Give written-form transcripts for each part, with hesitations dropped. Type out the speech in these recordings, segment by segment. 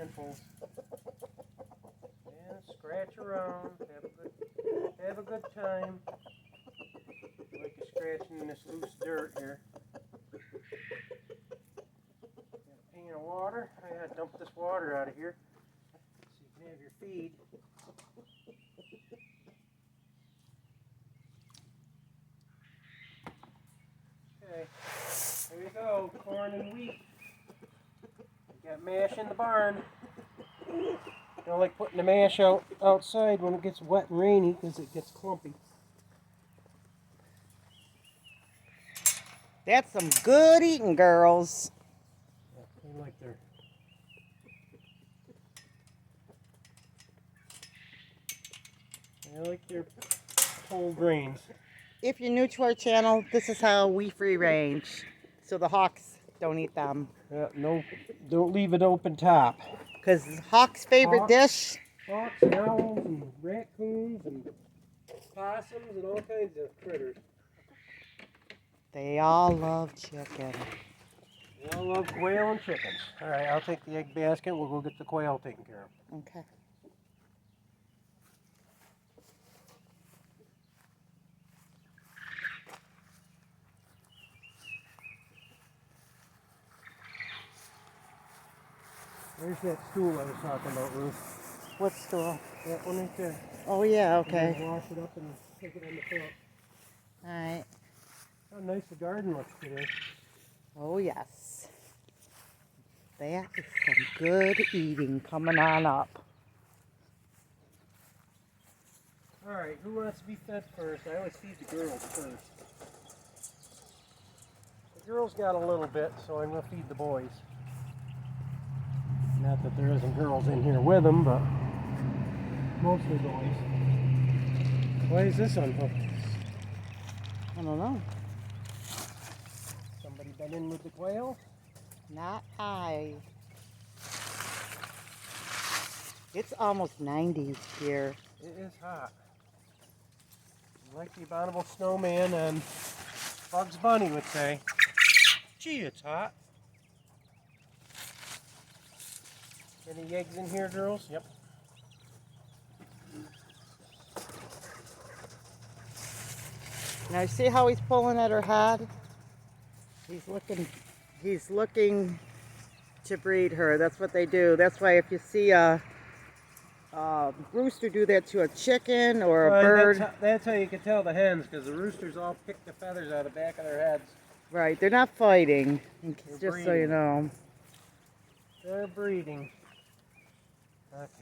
handfuls. And scratch around. Have a good time. Like you're scratching this loose dirt here. Got a pan of water. I gotta dump this water out of here so you can have your feed. Okay, there you go, corn and wheat. You got mash in the barn. I don't like putting the mash outside when it gets wet and rainy because it gets clumpy. That's some good eating, girls. Yeah, they like their whole grains. If you're new to our channel, this is how we free range, so the hawks don't eat them. Yeah, no, don't leave it open top. Because hawk's favorite dish. Hawks and owls and raccoons and possums and all kinds of critters. They all love chicken. They all love quail and chickens. All right, I'll take the egg basket. We'll go get the quail taken care of. Okay. There's that stool I was talking about, Ruth. What stool? That one right there. Oh, yeah, okay. Wash it up and take it on the front. All right. How nice the garden looks today. Oh, yes. That is some good eating coming on up. All right, who wants to be fed first? I always feed the girls first. The girls got a little bit, so I'm going to feed the boys. Not that there isn't girls in here with them, but mostly boys. Why is this unhooked? I don't know. Somebody been in with the quail? Not I. It's almost 90 here. It is hot. Like the abominable snowman and Bugs Bunny would say, gee, it's hot. Any eggs in here, girls? Yep. Now you see how he's pulling at her head? He's looking to breed her. That's what they do. That's why if you see a rooster do that to a chicken or a bird. That's how you can tell the hens, because the roosters all pick the feathers out of the back of their heads. Right, they're not fighting, They're just breeding. so you know. They're breeding.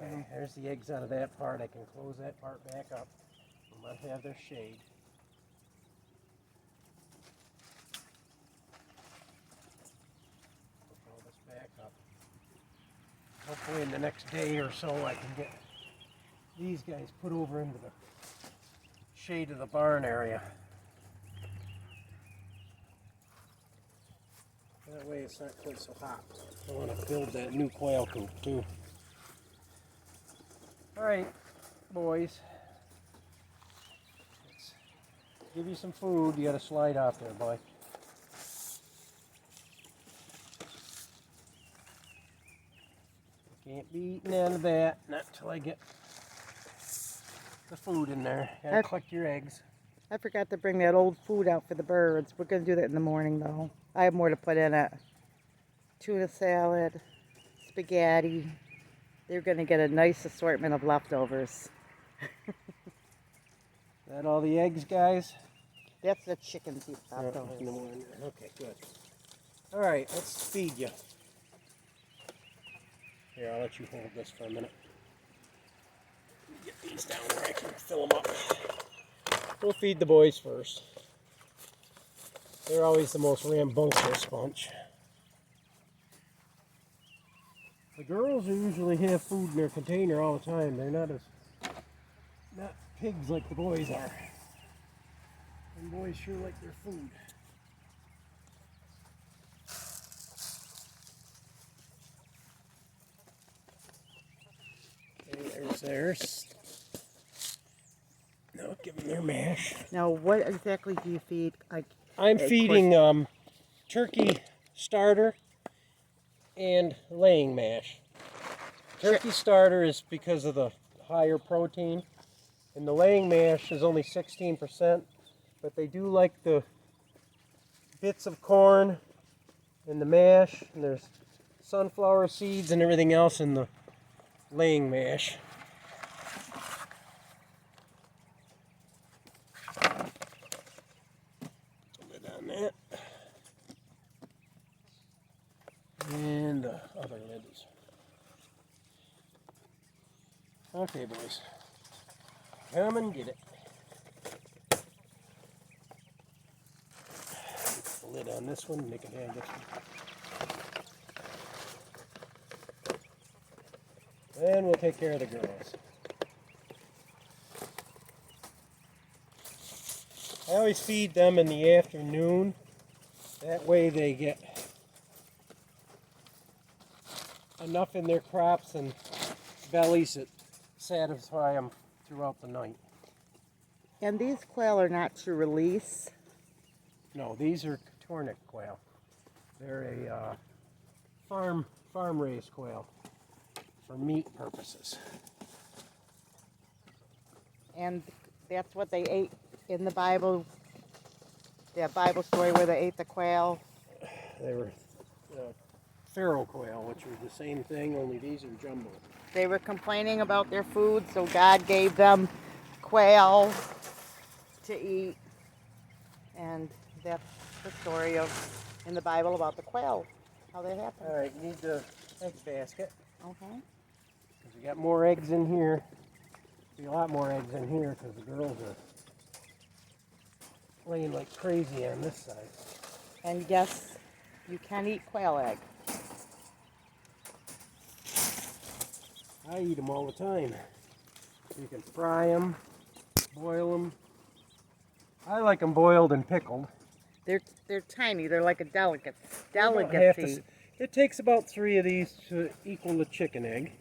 Okay, there's the eggs out of that part. I can close that part back up and let them have their shade. Pull this back up. Hopefully in the next day or so I can get these guys put over into the shade of the barn area. That way it's not quite so hot. I want to build that new quail coop too. Alright, boys. Let's give you some food. You got to slide off there, boy. Can't be eating out of that, not till I get the food in there. Gotta collect your eggs. I forgot to bring that old food out for the birds. We're going to do that in the morning, though. I have more to put in it. Tuna salad, spaghetti. They're going to get a nice assortment of leftovers. That all the eggs, guys? That's the chickens eat leftovers. Okay, good. All right, let's feed you. Here, I'll let you hold this for a minute. Get these down where I can fill them up. We'll feed the boys first. They're always the most rambunctious bunch. The girls usually have food in their container all the time. They're not pigs like the boys are. And boys sure like their food. Okay, there's theirs. Now give them their mash. Now, what exactly do you feed? I'm feeding turkey starter and laying mash. turkey starter is because of the higher protein, and the laying mash is only 16%, but they do like the bits of corn and the mash, and there's sunflower seeds and everything else in the laying mash. Lid on that. And the other lid is. Okay, boys. Come and get it. Put the lid on this one, Nick can have this one. And we'll take care of the girls. I always feed them in the afternoon. That way they get enough in their crops and bellies that satisfy them throughout the night. And these quail are not to release. No, these are Tornik quail. They're a farm raised quail for meat purposes. And that's what they ate in the Bible. That Bible story where they ate the quail. They were Pharaoh quail, which was the same thing, only these are jumbo. They were complaining about their food, so God gave them quail to eat. And that's the story of in the Bible about the quail, how that happened. All right, you need the egg basket. Okay. Because we got more eggs in here. Be a lot more eggs in here because the girls are laying like crazy on this side. And yes, you can eat quail egg. I eat them all the time. You can fry them, boil them. I like them boiled and pickled. They're tiny. They're like a About delicacy. it takes about 3 of these to equal a chicken egg.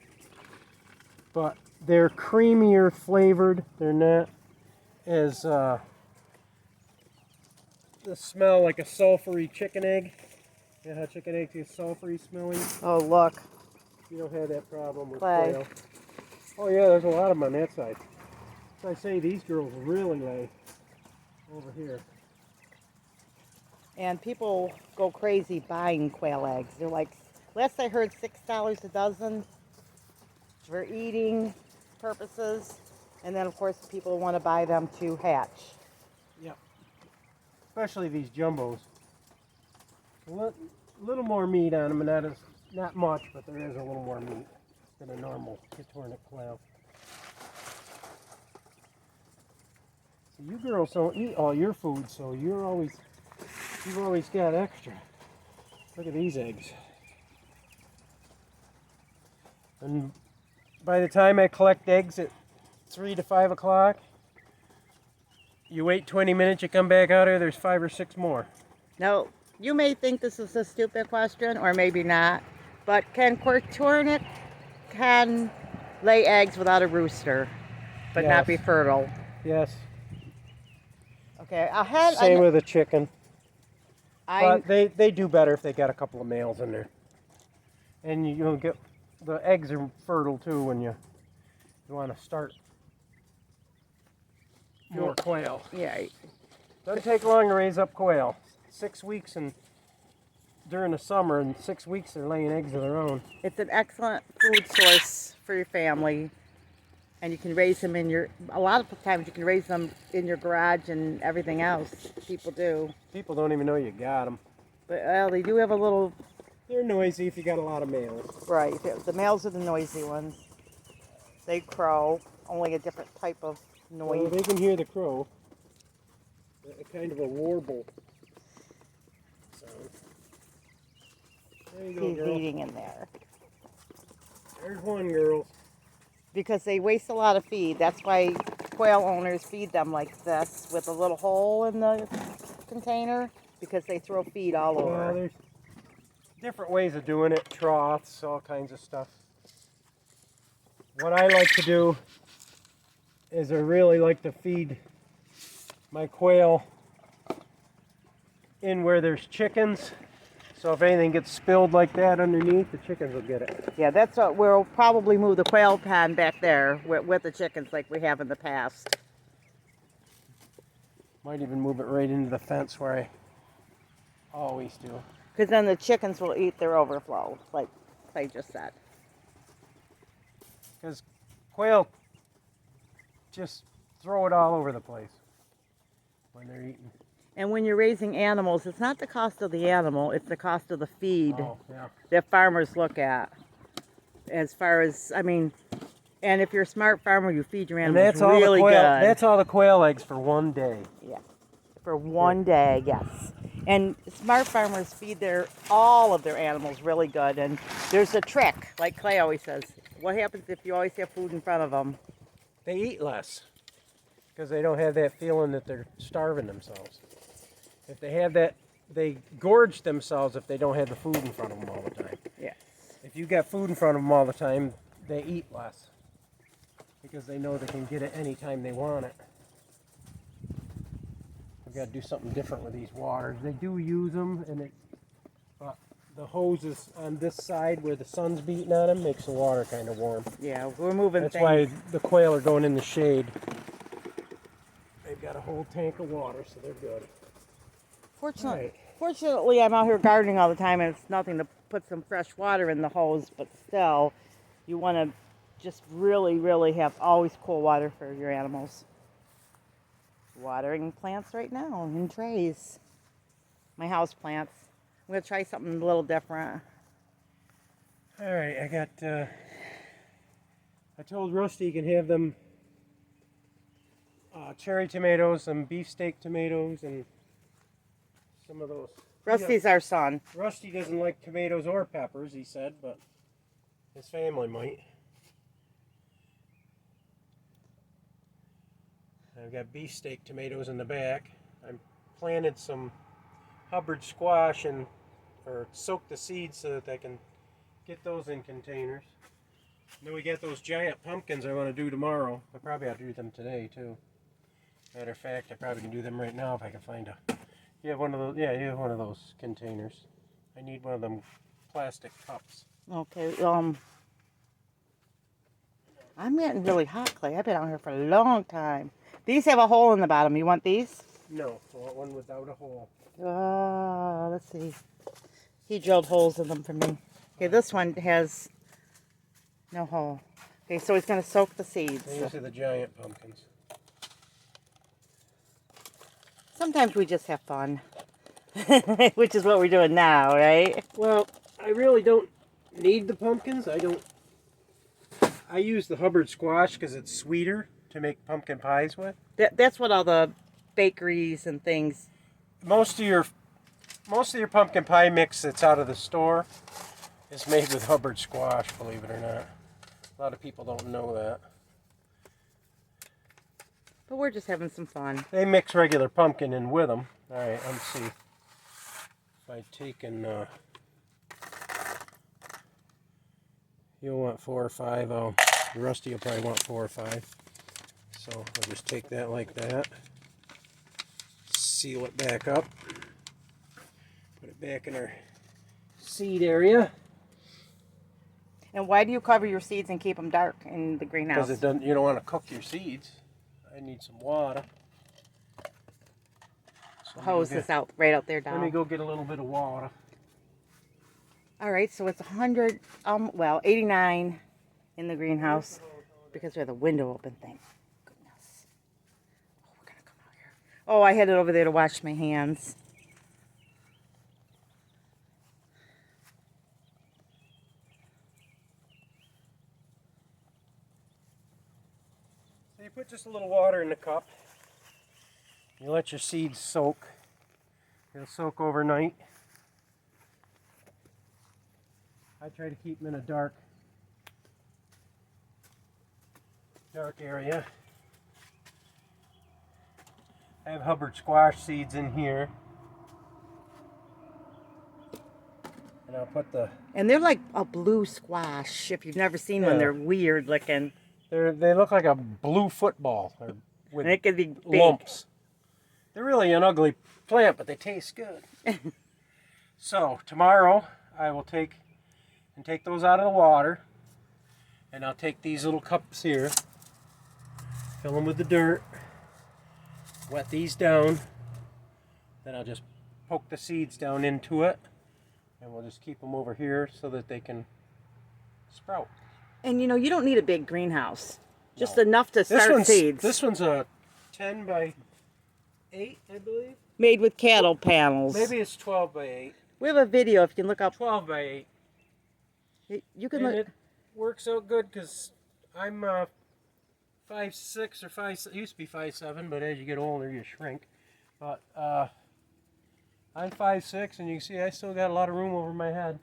But they're creamier flavored. They're not as the smell like a sulfury chicken egg. You know how chicken eggs get sulfury smelling? Oh, look. You don't have that problem with Clay. quail. Oh yeah, there's a lot of them on that side. So I say these girls really lay over here. And people go crazy buying quail eggs. They're like, last I heard, $6 a dozen for eating purposes. And then, of course, people want to buy them to hatch. Yep. Especially these jumbos. A little more meat on them, and that is not much, but there is a little more meat than a normal Tornik quail. So you girls don't eat all your food, so you've always got extra. Look at these eggs. And by the time I collect eggs at 3 to 5 o'clock, you wait 20 minutes, you come back out here, there's 5 or 6 more. Now, you may think this is a stupid question, or maybe not, but can Tornik lay eggs without a rooster, but not be Yes. fertile? Yes. Okay, Same with a chicken. I But they do better if they got a couple of males in there. And you'll get, the eggs are fertile too when you want to start more quail. yeah. Doesn't take long to raise up quail. 6 weeks during the summer, and 6 weeks they're laying eggs of their own. It's an excellent food source for your family, and you can raise them a lot of times you can raise them in your garage and everything else. People do. People don't even know you got them. But, well, they do have a little, They're noisy if you got a lot of males. right, the males are the noisy ones. They crow, only a different type of Well, noise. they can hear the crow. A kind of a warble sound. There you go, He's girl. eating in there. There's one, girl. Because they waste a lot of feed. That's why quail owners feed them like this with a little hole in the container, because they throw feed all Well, over. there's different ways of doing it, troughs, all kinds of stuff. What I like to do is I really like to feed my quail in where there's chickens, So if anything gets spilled like that underneath, the chickens will get it. Yeah, that's what we'll probably move the quail pen back there with the chickens like we have in the past. Might even move it right into the fence where I always do. Because then the chickens will eat their overflow, like Clay just said. Because quail just throw it all over the place when they're eating. And when you're raising animals, it's not the cost of the animal, it's the cost of the feed Yeah. that farmers look at. As far as, I mean, and if you're a smart farmer, you feed your animals And that's all really the quail, good. That's all the quail eggs for one day. Yeah, for one day, yes. And smart farmers feed all of their animals really good. And there's a trick, like Clay always says. What happens if you always have food in front of them? They eat less because they don't have that feeling that they're starving themselves. If they have that, they gorge themselves if they don't have the food in front of them all the time. Yeah. If you got food in front of them all the time, they eat less because they know they can get it anytime they want it. We've got to do something different with these waters. They do use them, and the hoses on this side where the sun's beating on them makes the water kind of warm. Yeah, we're moving That's things. why the quail are going in the shade. They've got a whole tank of water, so they're good. Fortunately, I'm out here gardening all the time, and it's nothing to put some fresh water in the hose, but still, you want to just really, really have always cool water for your animals. Watering plants right now in trays. My house plants. I'm going to try something a little different. All right, I told Rusty you can have them cherry tomatoes, some beefsteak tomatoes, and some of those. Rusty's our son. Rusty doesn't like tomatoes or peppers, he said, but his family might. I've got beefsteak tomatoes in the back. I planted some Hubbard squash or soak the seeds so that I can get those in containers. And then we got those giant pumpkins I want to do tomorrow. I probably have to do them today too. Matter of fact, I probably can do them right now if I can find a. You have one of those? Yeah, you have one of those containers. I need one of them plastic cups. Okay, I'm getting really hot, Clay. I've been out here for a long time. These have a hole in the bottom. You want these? No, I want one without a hole. Let's see. He drilled holes in them for me. Okay, this one has no hole. Okay, so he's going to soak the seeds. These are the giant pumpkins. Sometimes we just have fun, which is what we're doing now, right? Well, I really don't need the pumpkins. I use the Hubbard squash because it's sweeter to make pumpkin pies with. That's what all the bakeries and things. Most of your pumpkin pie mix that's out of the store is made with Hubbard squash, believe it or not. A lot of people don't know that. But we're just having some fun. They mix regular pumpkin in with them. All right, let's see if I take and you'll want 4 or 5. Oh, Rusty will probably want 4 or 5. So I'll just take that like that. Seal it back up. Put it back in our seed area. And why do you cover your seeds and keep them dark in the greenhouse? Because you don't want to cook your seeds. I need some water. So hose is out right out there, Dom. Let me go get a little bit of water. All right, so it's 100, 89 in the greenhouse because we have the window open. Thank goodness. Oh, we're gonna come out here. Oh, I headed over there to wash my hands. So you put just a little water in the cup. You let your seeds soak. They'll soak overnight. I try to keep them in a dark area. I have Hubbard squash seeds in here. And I'll put the... And they're like a blue squash. If you've never seen one, they're weird looking. They look like a blue football with and it could be big. lumps. They're really an ugly plant, but they taste good. So tomorrow I will take those out of the water, and I'll take these little cups here, fill them with the dirt, wet these down, then I'll just poke the seeds down into it, and we'll just keep them over here so that they can sprout. And you know, you don't need a big greenhouse. Just No. enough to start seeds. This one's a 10 by 8, I believe. Made with cattle panels. Maybe it's 12 by 8. We have a video if you can look up. 12 by 8. You can And look. it works out good because I'm 5'6" or 5. Used to be 5'7", but as you get older, you shrink. But I'm 5'6", and you can see I still got a lot of room over my head.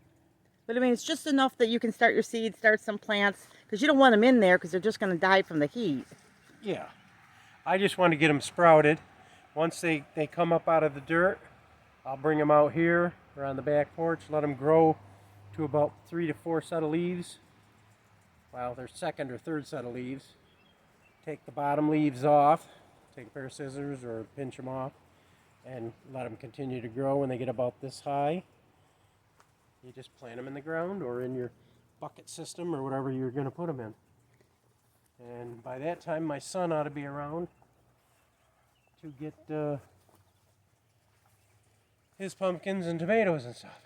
But I mean, it's just enough that you can start your seeds, start some plants, because you don't want them in there because they're just going to die from the heat. Yeah. I just want to get them sprouted. Once they come up out of the dirt, I'll bring them out here or on the back porch, let them grow to about 3 to 4 set of leaves. Well, their second or third set of leaves. Take the bottom leaves off, take a pair of scissors or pinch them off, and let them continue to grow. When they get about this high, you just plant them in the ground or in your bucket system or whatever you're going to put them in. And by that time, my son ought to be around to get his pumpkins and tomatoes and stuff.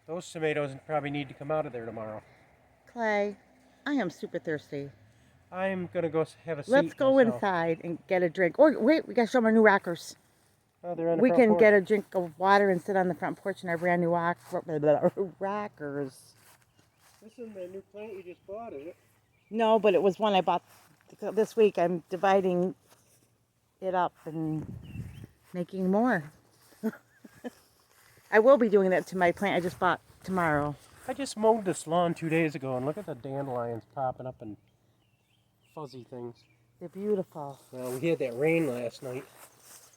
Those tomatoes probably need to come out of there tomorrow. Clay, I am super thirsty. I'm going to go have a seat. Let's go myself. inside and get a drink. Or wait, we got to show them our new rockers. Oh, they're on the We front can porch. get a drink of water and sit on the front porch in our brand new rockers. This isn't the new plant you just bought, is it? No, but it was one I bought this week. I'm dividing it up and making more. I will be doing that to my plant I just bought tomorrow. I just mowed this lawn 2 days ago, and look at the dandelions popping up and fuzzy things. They're beautiful. Well, we had that rain last night.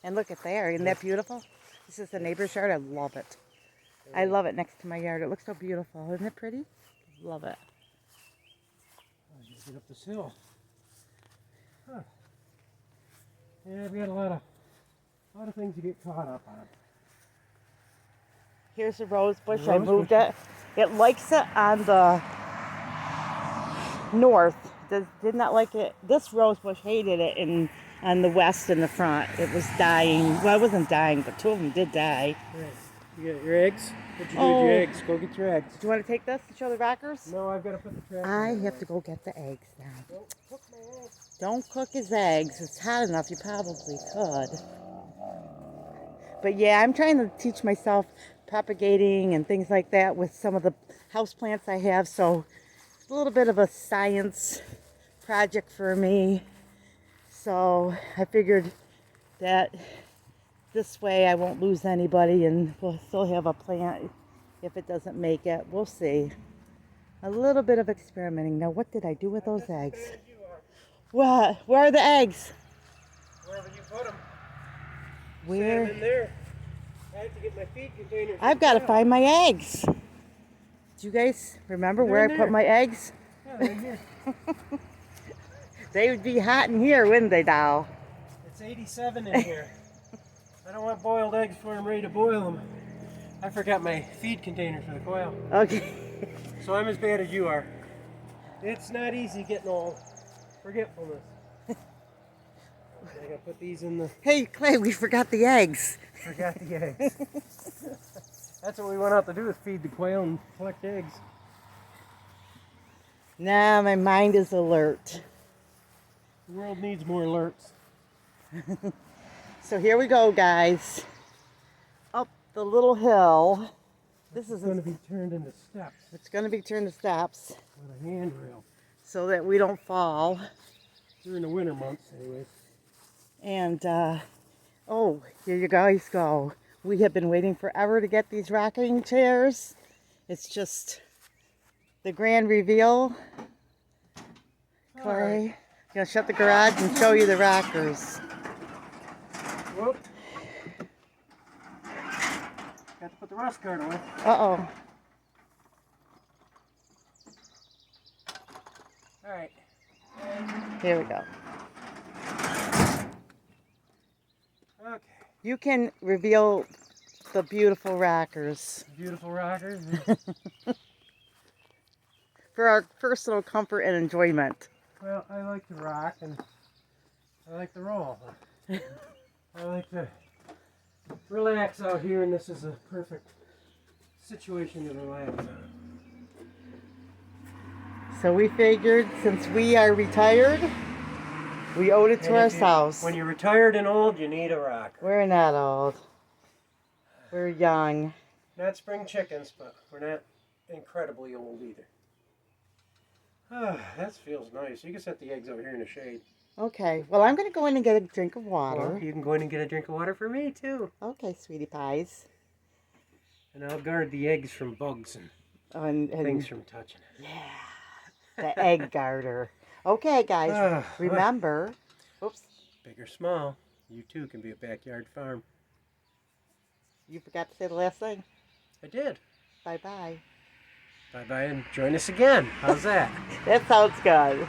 And look at there. Isn't that beautiful? This is the neighbor's yard. I love it. I love it next to my yard. It looks so beautiful. Isn't it pretty? Love it. I gotta get up this hill. Huh. Yeah, we got a lot of things to get caught up on. Here's a rose bush. Rose I moved bush. it. It likes it on the north. Did not like it. This rose bush hated it on the west in the front. It was dying. Well, it wasn't dying, but 2 of them did die. Right. You got your eggs? What'd you do with your eggs? Go get your eggs. Do you want to take this and show the rockers? No, I've got to put the trash. I have to go get the eggs now. Don't cook my eggs. Don't cook his eggs. It's hot enough. You probably could. But yeah, I'm trying to teach myself propagating and things like that with some of the houseplants I have. So it's a little bit of a science project for me. So I figured that this way I won't lose anybody and we'll still have a plant if it doesn't make it. We'll see. A little bit of experimenting. Now, what did I do with those eggs? What? Where are the eggs? Wherever you put them. Where? In there. I have to get my feed container. I've got to find my eggs. Do you guys remember where I in put there. my eggs? Yeah, they're in here. They would be hot in here, wouldn't they, doll? It's 87 in here. I don't want boiled eggs before I'm ready to boil them. I forgot my feed container for the quail. Okay. So I'm as bad as you are. It's not easy getting old. Forgetfulness. I gotta put these in the... Hey, Clay, we forgot the eggs. Forgot the eggs. That's what we went out to do, is feed the quail and collect eggs. Now my mind is alert. The world needs more alerts. So here we go, guys. Up the little hill. This is going to be turned into steps It's going to be turned to steps with a handrail. so that we don't fall. During the winter months, anyways. And, oh, here you guys go. We have been waiting forever to get these rocking chairs. It's just the grand reveal. Clay, I'm going to shut the garage and show you the rockers. Whoop. Got to put the rust guard away. Uh-oh. Alright. Here we go. Okay. You can reveal the beautiful rockers. Beautiful rockers. For our personal comfort and enjoyment. Well, I like to rock and I like to roll. I like to relax out here, and this is a perfect situation to relax. So we figured since we are retired, we owed it to And ourselves. when you're retired and old, you need a rocker. We're not old. We're young. Not spring chickens, but we're not incredibly old either. Ah, that feels nice. You can set the eggs over here in the shade. Okay, well, I'm going to go in and get a drink of water. Well, you can go in and get a drink of water for me, too. Okay, sweetie pies. And I'll guard the eggs from bugs and things from touching it. Yeah, the egg garter. Okay, guys, remember, oops, big or small, you too can be a backyard farm. You forgot to say the last thing. I did. Bye-bye. Bye-bye, and join us again. How's that? That sounds good.